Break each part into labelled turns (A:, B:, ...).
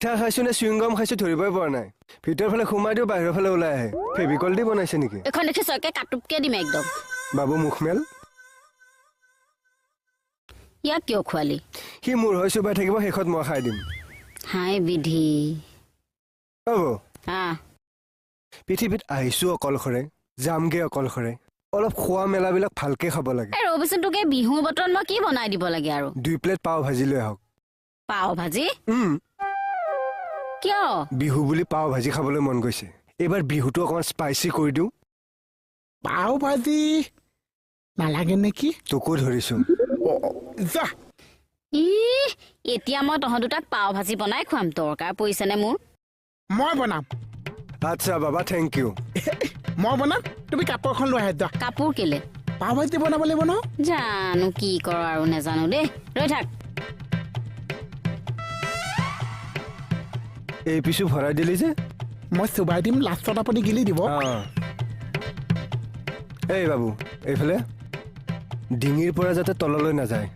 A: মিঠা খাইছো নে চুইংগম খাইছো ধৰিবই পৰা নাই ভিতৰ ফালে সোমাই দিও বাহিৰৰ ফালে ওলাই আহে ফেভিকল দি বনাইছে নেকি
B: এখন দেখি সৰকে কাটুপকে দিম একদম
A: বাবু মুখমেল
B: ইয়াক কিয় খোৱালি
A: সি মোৰ হৈ চুবাই থাকিব শেষত মই খাই দিম
B: হাই বিধি
A: হ'ব
B: পৃথিৱীত
A: আহিছো অকলশৰে যামগে অকলশৰে অলপ খোৱা মেলাবিলাক ভালকে খাব লাগে
B: ৰবিচোন তোকে বিহু বতৰত মই কি বনাই দিব লাগে আৰু
A: 2 প্লেট পাও ভাজি লৈ আহক
B: পাও ভাজি কিয়
A: বিহু বুলি পাও ভাজি খাবলৈ মন গৈছে এবাৰ বিহুটো অকমান স্পাইসি কৰি দিও
C: পাও ভাজি নালাগে নেকি
A: তোকো ধৰিছো
C: যা
B: এতিয়া মই তহঁত দুটাক পাও ভাজি বনাই খুৱাম দৰকাৰ পৰিছেনে মোৰ
C: মই বনাম
A: আচ্ছা বাবা থেংক ইউ
C: মই বনাম তুমি কাপোৰখন লৈ আহে যোৱা
B: কাপোৰ কেলে
C: পাও ভাজি বনাব লাগিব ন
B: জানো কি কৰ আৰু নেজানো দেই ৰৈ থাক
A: এই পিছু ভৰাই দিলি যে
C: মই চুবাই দিম লাষ্টত আপুনি গিলি দিব
A: এই বাবু এইফালে ডিঙিৰ পৰা যাতে তললৈ নাযায়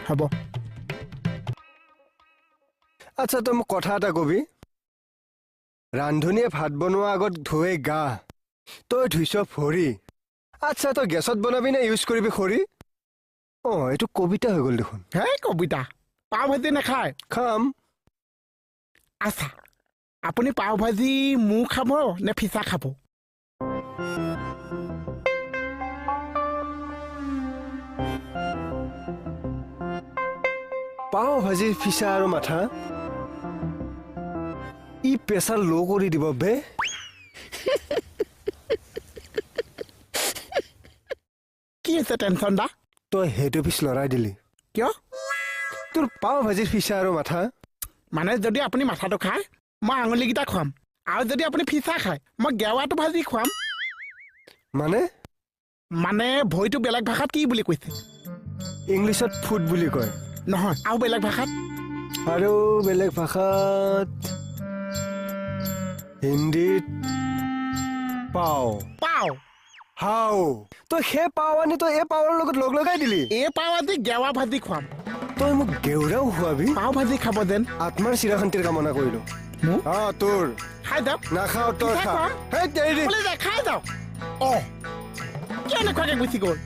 C: হ'ব
A: আচ্ছা তই মোক কথা এটা কবি ৰান্ধনীয়ে ভাত বনোৱা আগত ধুৱে গা তই ধুইছ ভৰি আচ্ছা তই গেছত বনাবি নে ইউজ কৰিবি খৰি এইটো কবিতা হৈ গ'ল দেখোন
C: হে কবিতা পাও ভাজি নাখায়
A: খাম
C: আচ্ছা আপুনি পাও ভাজি মোৰ খাব নে ফিচা খাব
A: পাও ভাজি ফিচা আৰু মাথা ই প্ৰেছাৰ ল' কৰি দিব বে
C: কি আছে টেনচন দা
A: তই সেইটো পিছ লৰাই দিলি
C: কিয়
A: তোৰ পাও ভাজিৰ ফিচা আৰু মাথা
C: মানে যদি আপুনি মাথাটো খায় মই আঙুলিকেইটা খুৱাম আৰু যদি আপুনি ফিচা খায় মই গেৱাটো ভাজি খুৱাম মানে ভৰিটো বেলেগ ভাষাত কি বুলি কৈছে
A: ইংলিছত ফুড বুলি কয়
C: নহয় আৰু বেলেগ ভাষাত
A: হিন্দীত পাও
C: পাও
A: হাও তই সেই পাও আনি তই এই পাৱৰ লগত লগ লগাই দিলি
C: এই পাও আজি গেৱা ভাজি খুৱাম
A: তই মোক গেউৰাও খুৱাবি
C: পাও ভাজি খাব যেন
A: আত্মাৰ চিৰাশান্তিৰ কামনা কৰিলো তোৰ
C: খাই যাওক
A: নাখাও তই খা
C: খাই যাওক কিয় এনেকুৱাকে গুচি গ'ল